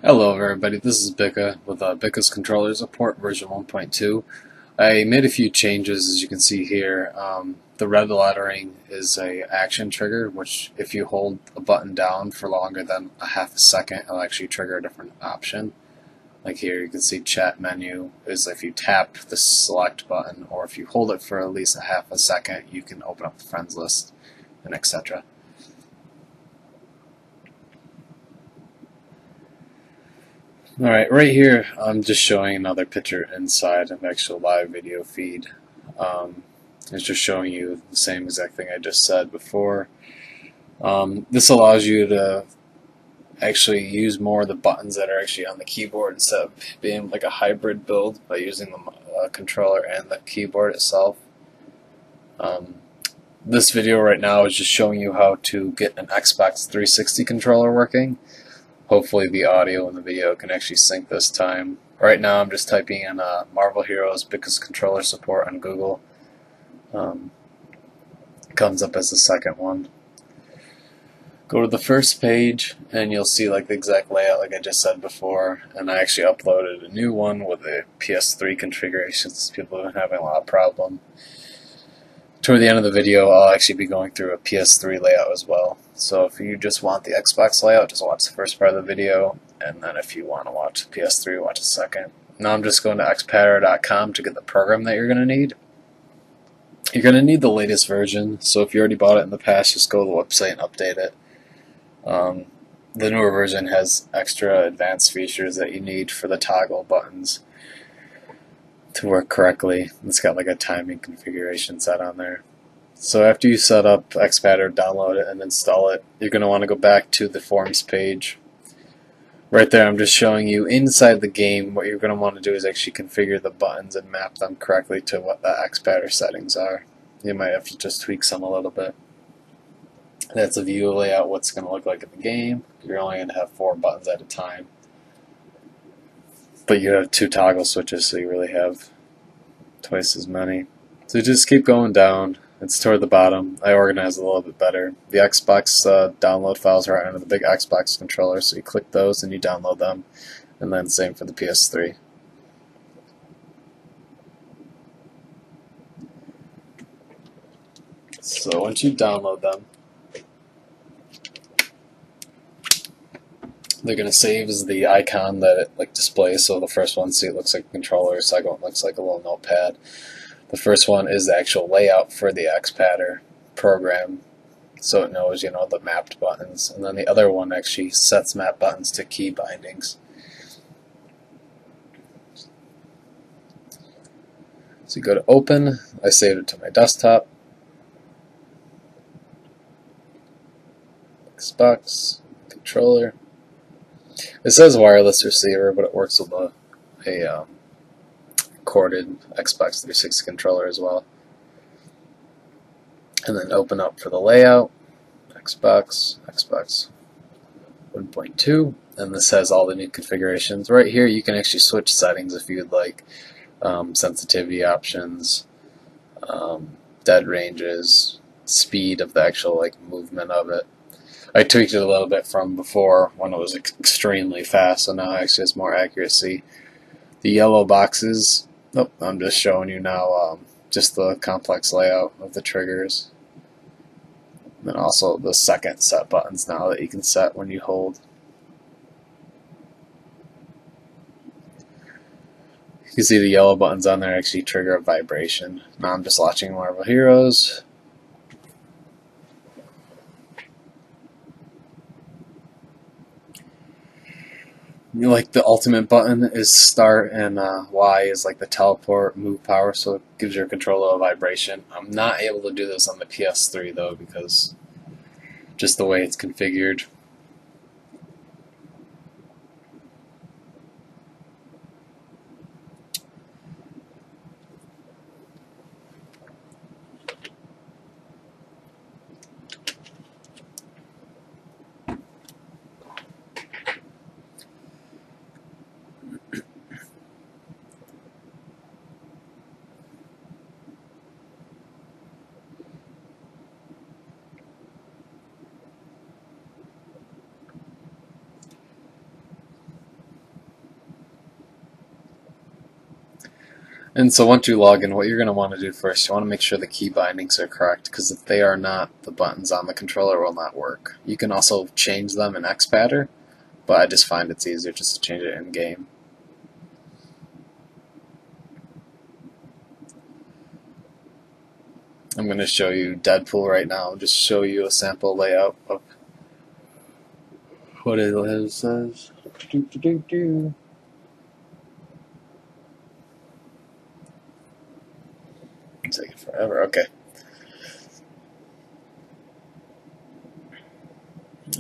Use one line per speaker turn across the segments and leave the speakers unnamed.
Hello everybody, this is Bica with Bica's Controller Support version 1.2. I made a few changes as you can see here. The red lettering is a action trigger, which if you hold a button down for longer than a half a second, it'll actually trigger a different option. Like here you can see chat menu is if you tap the select button, or if you hold it for at least a half a second, you can open up the friends list and etc. Alright, right here I'm just showing another picture inside an actual live video feed. It's just showing you the same exact thing I just said before. This allows you to actually use more of the buttons that are actually on the keyboard instead of being like a hybrid build by using the controller and the keyboard itself. This video right now is just showing you how to get an Xbox 360 controller working. Hopefully the audio and the video can actually sync this time. Right now I'm just typing in Marvel Heroes Bicas Controller Support on Google. It comes up as the second one. Go to the first page and you'll see like the exact layout like I just said before, and I actually uploaded a new one with the PS3 configurations. People have been having a lot of problem. Toward the end of the video I'll actually be going through a PS3 layout as well. So if you just want the Xbox layout, just watch the first part of the video, and then if you want to watch PS3, watch the second. Now I'm just going to Xpadder.com to get the program that you're going to need. You're going to need the latest version, so if you already bought it in the past, just go to the website and update it. The newer version has extra advanced features that you need for the toggle buttons to work correctly. It's got like a timing configuration set on there. So after you set up Xpadder, download it, and install it, you're going to want to go back to the forms page. Right there I'm just showing you inside the game what you're going to want to do is actually configure the buttons and map them correctly to what the Xpadder settings are. You might have to just tweak some a little bit. That's a view layout, what's going to look like in the game. You're only going to have 4 buttons at a time. But you have 2 toggle switches, so you really have twice as many. So just keep going down. It's toward the bottom. I organize a little bit better. The Xbox download files are under the big Xbox controller, so you click those and you download them. And then same for the PS3. So once you download them, they're going to save as the icon that it like displays. So the first one, see, it looks like a controller. The second one looks like a little notepad. The first one is the actual layout for the Xpadder program, so it knows, the mapped buttons. And then the other one actually sets map buttons to key bindings. So you go to Open. I saved it to my desktop. Xbox controller. It says wireless receiver, but it works with a corded Xbox 360 controller as well. And then open up for the layout, Xbox 1.2, and this has all the new configurations. Right here you can actually switch settings if you'd like, sensitivity options, dead ranges, speed of the actual movement of it. I tweaked it a little bit from before when it was extremely fast, so now it actually has more accuracy. The yellow boxes, I'm just showing you now just the complex layout of the triggers. And then also the second set buttons now that you can set when you hold. You can see the yellow buttons on there actually trigger a vibration. Now I'm just watching Marvel Heroes. Like the ultimate button is start, and Y is like the teleport, move power, so it gives your controller a vibration. I'm not able to do this on the PS3 though, because just the way it's configured. And so once you log in, what you're going to want to do first, you want to make sure the key bindings are correct, because if they are not, the buttons on the controller will not work. You can also change them in Xpadder, but I just find it's easier just to change it in-game. I'm going to show you Deadpool right now, just show you a sample layout of what it says. It's taking forever. Okay.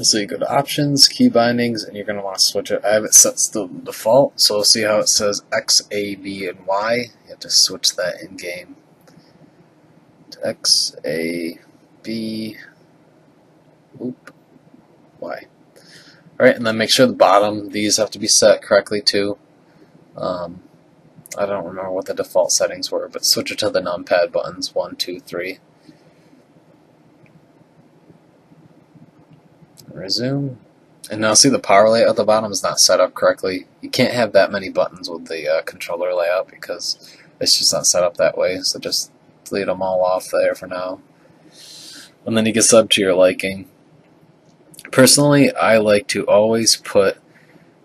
So you go to Options, Key Bindings, and you're going to want to switch it. I have it set to default, so see how it says X, A, B, and Y? You have to switch that in-game to X, A, B, whoop, Y. Alright, and then make sure the bottom, these have to be set correctly too. I don't remember what the default settings were, but switch it to the numpad buttons 1, 2, 3. Resume. And now see the power layout at the bottom is not set up correctly. You can't have that many buttons with the controller layout because it's just not set up that way. So just delete them all off there for now. And then you can sub to your liking. Personally, I like to always put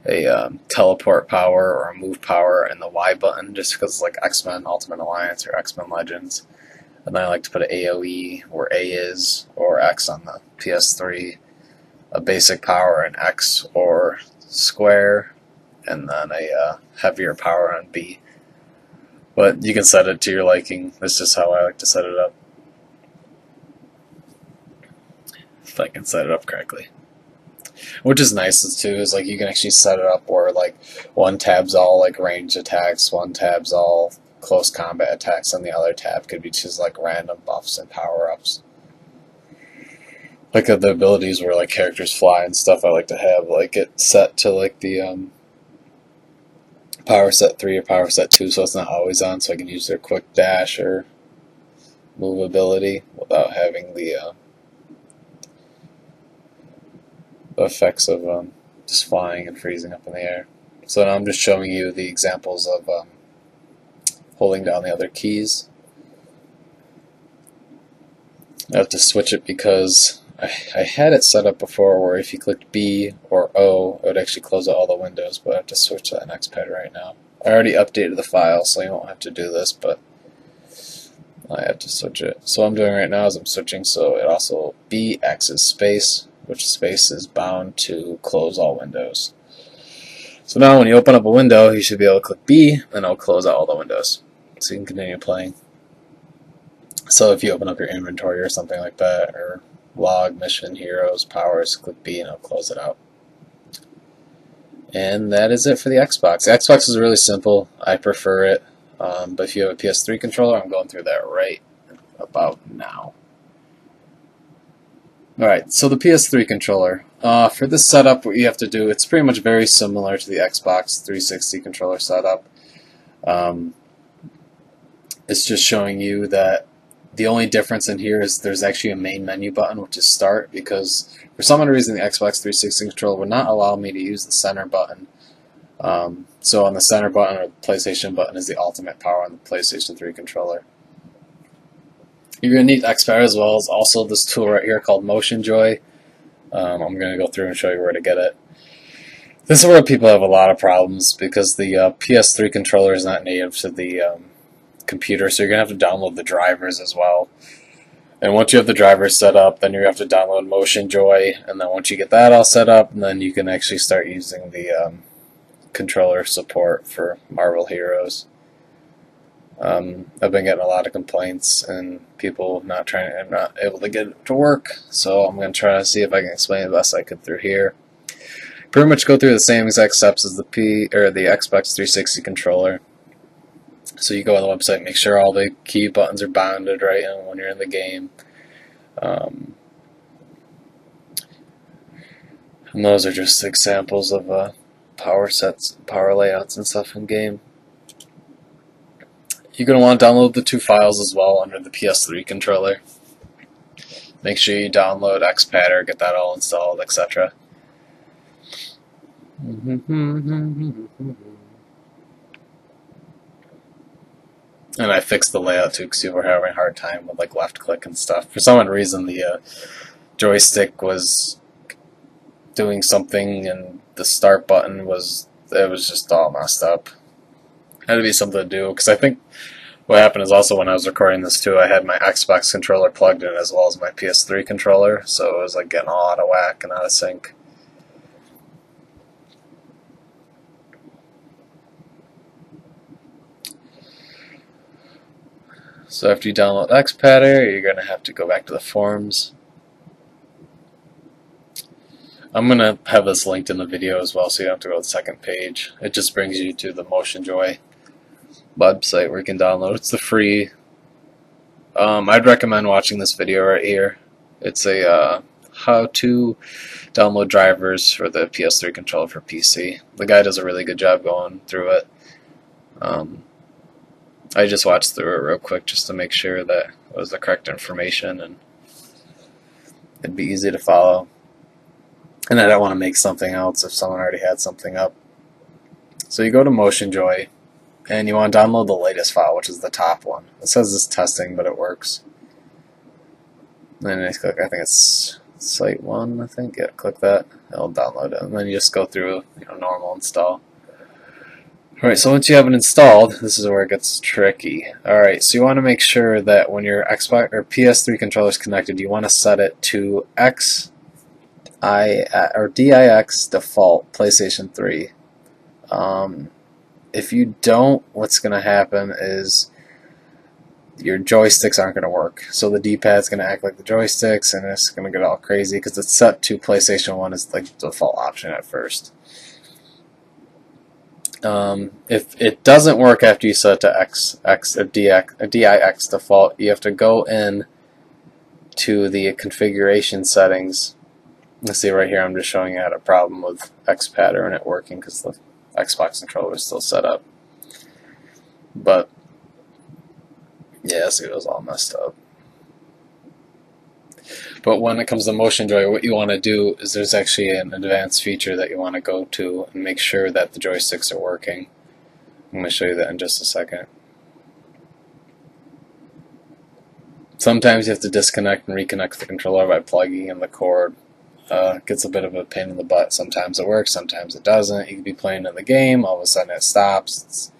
a teleport power or a move power in the Y button just because like X-Men Ultimate Alliance or X-Men Legends. And then I like to put an AoE where A is or X on the PS3. A basic power in X or square, and then a heavier power on B. But you can set it to your liking. This is how I like to set it up. If I can set it up correctly. Which is nice too, is like you can actually set it up where like one tab's all like ranged attacks, one tab's all close combat attacks, and the other tab could be just like random buffs and power-ups. Like the abilities where like characters fly and stuff, I like to have like it set to like the power set 3 or power set 2, so it's not always on, so I can use their quick dash or move ability without having the effects of just flying and freezing up in the air. So now I'm just showing you the examples of holding down the other keys. I have to switch it because I had it set up before where if you clicked B or O, it would actually close out all the windows, but I have to switch that in Xpadder right now. I already updated the file, so you won't have to do this, but I have to switch it. So what I'm doing right now is I'm switching so it also B, X is space, which space is bound to close all windows. So now when you open up a window, you should be able to click B, and it'll close out all the windows. So you can continue playing. So if you open up your inventory or something like that, or log, mission, heroes, powers, click B and it'll close it out. And that is it for the Xbox. The Xbox is really simple. I prefer it. But if you have a PS3 controller, I'm going through that right about now. Alright, so the PS3 controller. For this setup, what you have to do, it's pretty much very similar to the Xbox 360 controller setup. It's just showing you that the only difference in here is there's actually a main menu button, which is Start, because for some odd reason the Xbox 360 controller would not allow me to use the center button. So on the center button or the PlayStation button is the ultimate power on the PlayStation 3 controller. You're going to need Xpadder as well as also this tool right here called Motion Joy. I'm going to go through and show you where to get it. This is where people have a lot of problems because the PS3 controller is not native to the computer, so you're going to have to download the drivers as well. And once you have the drivers set up, then you have to download Motion Joy, and then once you get that all set up, then you can actually start using the controller support for Marvel Heroes. I've been getting a lot of complaints and people not able to get it to work, so I'm going to try to see if I can explain the best I could through here. Pretty much go through the same exact steps as the Xbox 360 controller. So you go on the website, make sure all the key buttons are bounded right when you're in the game. And those are just examples of power sets, power layouts and stuff in game. You're going to want to download the 2 files as well under the PS3 controller. Make sure you download Xpadder, get that all installed, etc. And I fixed the layout too because people were having a hard time with like left click and stuff. For some reason, the joystick was doing something, and the start button was just all messed up. Had to be something to do because I think what happened is also when I was recording this too, I had my Xbox controller plugged in as well as my PS3 controller, so it was like getting all out of whack and out of sync. So after you download Xpadder, you're going to have to go back to the forums. I'm going to have this linked in the video as well, so you don't have to go to the second page. It just brings you to the MotionJoy website where you can download. It's the free. I'd recommend watching this video right here. It's a how to download drivers for the PS3 controller for PC. The guy does a really good job going through it. I just watched through it real quick just to make sure that it was the correct information and it'd be easy to follow. And I don't want to make something else if someone already had something up. So you go to MotionJoy and you want to download the latest file, which is the top one. It says it's testing, but it works. And then you click, I think it's Site 1, I think. Yeah, click that. It'll download it. And then you just go through, normal install. Alright, so once you have it installed, this is where it gets tricky. Alright, so you want to make sure that when your Xbox or PS3 controller is connected, you want to set it to DIX default PlayStation 3. If you don't, what's going to happen is your joysticks aren't going to work. So the D-pad's going to act like the joysticks, and it's going to get all crazy because it's set to PlayStation 1 as like the default option at first. If it doesn't work after you set it to DIX default, you have to go in to the configuration settings. Let's see right here, I'm just showing you I had a problem with Xpadder and it working because the Xbox controller is still set up. But yeah, see, it was all messed up. But when it comes to MotionJoy, what you want to do is there's actually an advanced feature that you want to go to and make sure that the joysticks are working. I'm going to show you that in just a second. Sometimes you have to disconnect and reconnect the controller by plugging in the cord. It gets a bit of a pain in the butt. Sometimes it works, sometimes it doesn't. You can be playing in the game, all of a sudden it stops.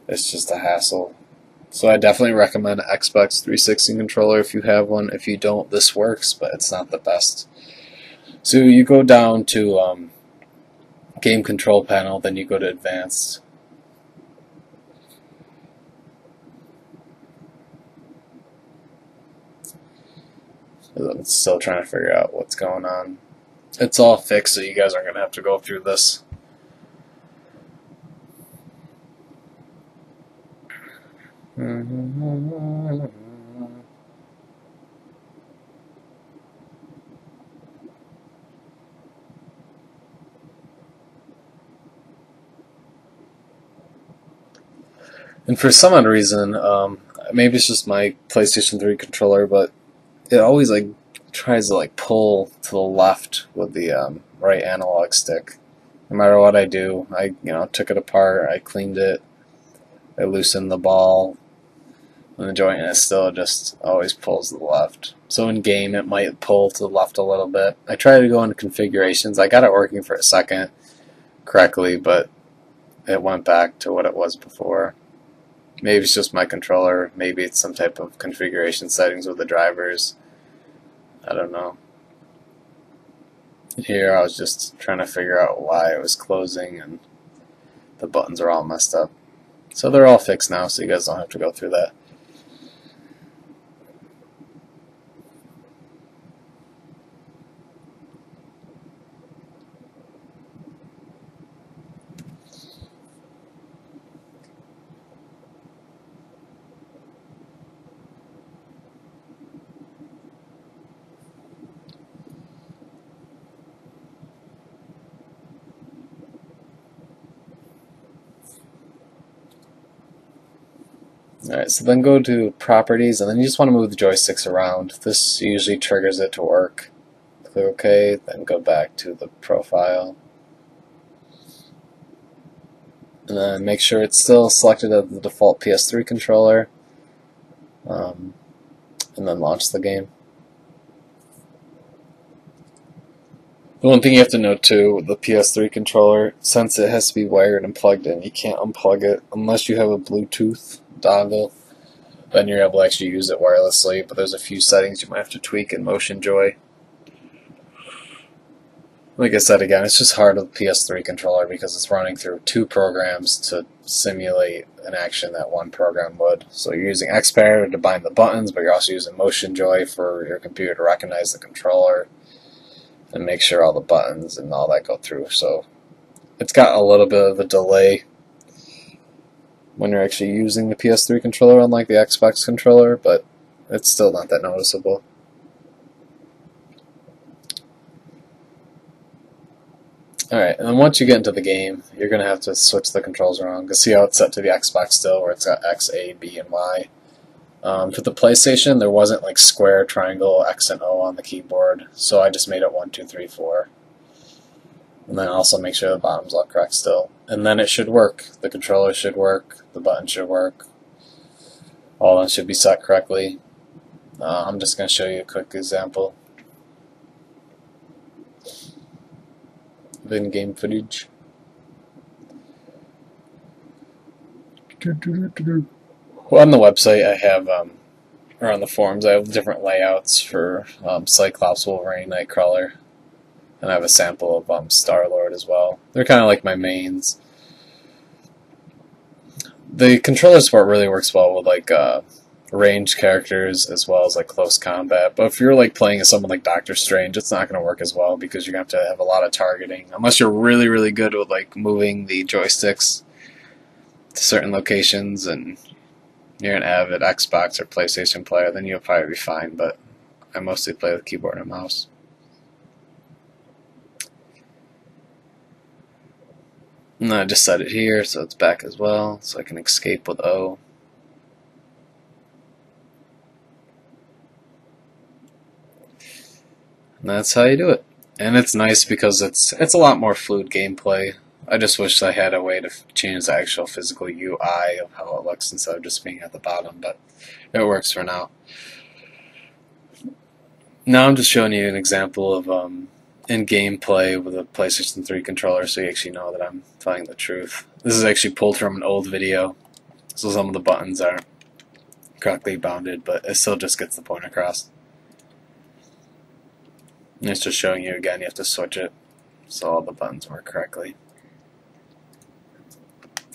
It's just a hassle. So I definitely recommend an Xbox 360 controller if you have one. If you don't, this works, but it's not the best. So you go down to Game Control Panel, then you go to Advanced. I'm still trying to figure out what's going on. It's all fixed, so you guys aren't going to have to go through this. And for some odd reason, maybe it's just my PlayStation 3 controller, but it always like tries to like pull to the left with the right analog stick. No matter what I do, I took it apart, I cleaned it, I loosened the ball and the joint, and it still just always pulls to the left. So in game, it might pull to the left a little bit. I tried to go into configurations. I got it working for a second correctly, but it went back to what it was before. Maybe it's just my controller. Maybe it's some type of configuration settings with the drivers. I don't know. Here I was just trying to figure out why it was closing and the buttons are all messed up. So they're all fixed now, so you guys don't have to go through that. Alright, so then go to Properties, and then you just want to move the joysticks around. This usually triggers it to work. Click OK, then go back to the profile. and then make sure it's still selected as the default PS3 controller, and then launch the game. The one thing you have to note too with the PS3 controller, since it has to be wired and plugged in, you can't unplug it unless you have a Bluetooth dongle. Then you're able to actually use it wirelessly, but there's a few settings you might have to tweak in MotionJoy. Like I said again, it's just hard with the PS3 controller because it's running through two programs to simulate an action that one program would. So you're using Xpadder to bind the buttons, but you're also using MotionJoy for your computer to recognize the controller and make sure all the buttons and all that go through. So it's got a little bit of a delay when you're actually using the PS3 controller, unlike the Xbox controller, but it's still not that noticeable. Alright, and then once you get into the game, you're going to have to switch the controls around. You can see how it's set to the Xbox still, where it's got X, A, B, and Y. For the PlayStation, there wasn't like square, triangle, X, and O on the keyboard, so I just made it 1, 2, 3, 4. And then also make sure the bottom's all correct still. And then it should work. The controller should work, the button should work. All of them should be set correctly. I'm just going to show you a quick example of in-game footage. Well, on the website I have, or on the forums, I have different layouts for Cyclops, Wolverine, Nightcrawler, and I have a sample of Star-Lord as well. They're kind of like my mains. The controller support really works well with like ranged characters as well as like close combat, but if you're like playing as someone like Doctor Strange, it's not going to work as well because you're going to have a lot of targeting. Unless you're really good with like moving the joysticks to certain locations and you're an avid Xbox or PlayStation player, then you'll probably be fine, but I mostly play with keyboard and mouse. And then I just set it here so it's back as well, so I can escape with O. And that's how you do it. And it's nice because it's a lot more fluid gameplay. I just wish I had a way to change the actual physical UI of how it looks instead of just being at the bottom, but it works for now. Now I'm just showing you an example of in-game play with a PlayStation 3 controller so you actually know that I'm telling the truth. This is actually pulled from an old video, so some of the buttons aren't correctly bounded, but it still just gets the point across. And it's just showing you again, you have to switch it so all the buttons work correctly.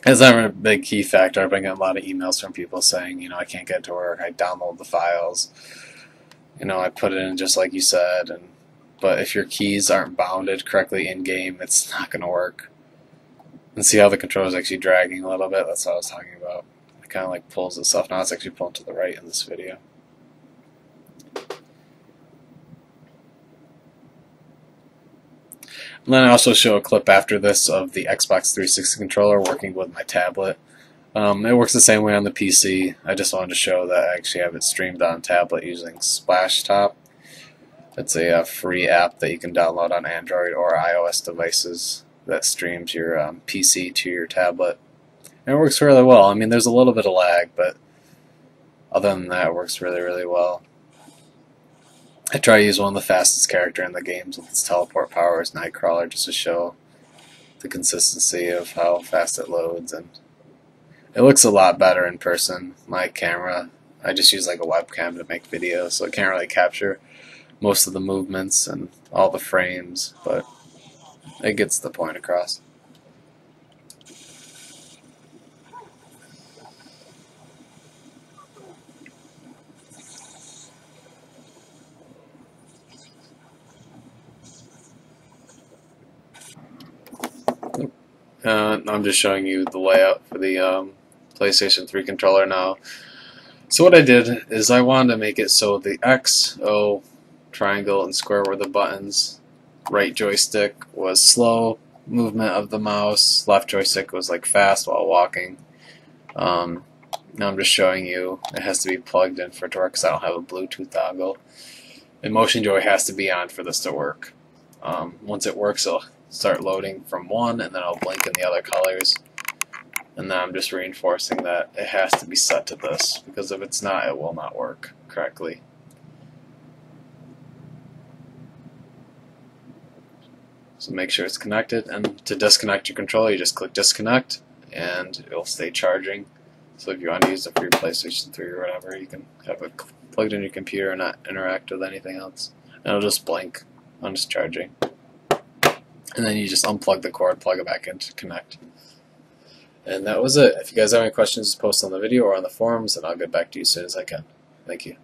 It's never a big key factor. I've been getting a lot of emails from people saying, you know, I can't get it to work, I download the files, you know, I put it in just like you said, but if your keys aren't bounded correctly in-game, it's not going to work. And see how the controller is actually dragging a little bit? That's what I was talking about. It kind of like pulls itself. Now it's actually pulling to the right in this video. And then I also show a clip after this of the Xbox 360 controller working with my tablet. It works the same way on the PC. I just wanted to show that I actually have it streamed on tablet using Splashtop. It's a free app that you can download on Android or iOS devices that streams your PC to your tablet. And it works really well. I mean, there's a little bit of lag, but other than that, it works really well. I try to use one of the fastest character in the games with its teleport powers, Nightcrawler, just to show the consistency of how fast it loads, and it looks a lot better in person. My camera, I just use like a webcam to make videos, so it can't really capture most of the movements and all the frames, but it gets the point across. I'm just showing you the layout for the PlayStation 3 controller now. So what I did is I wanted to make it so the X, O, triangle, and square were the buttons. Right joystick was slow movement of the mouse. Left joystick was like fast while walking. Now I'm just showing you it has to be plugged in for it to work because I don't have a Bluetooth dongle. And MotionJoy has to be on for this to work. Once it works, it'll start loading from one, and then I'll blink in the other colors. And then I'm just reinforcing that it has to be set to this, because if it's not, it will not work correctly. So make sure it's connected, and to disconnect your controller, you just click disconnect, and it will stay charging. So if you want to use it for your PlayStation 3 or whatever, you can have it plugged in your computer and not interact with anything else. And it'll just blink on it's charging. And then you just unplug the cord, plug it back in to connect. And that was it. If you guys have any questions, post on the video or on the forums, and I'll get back to you as soon as I can. Thank you.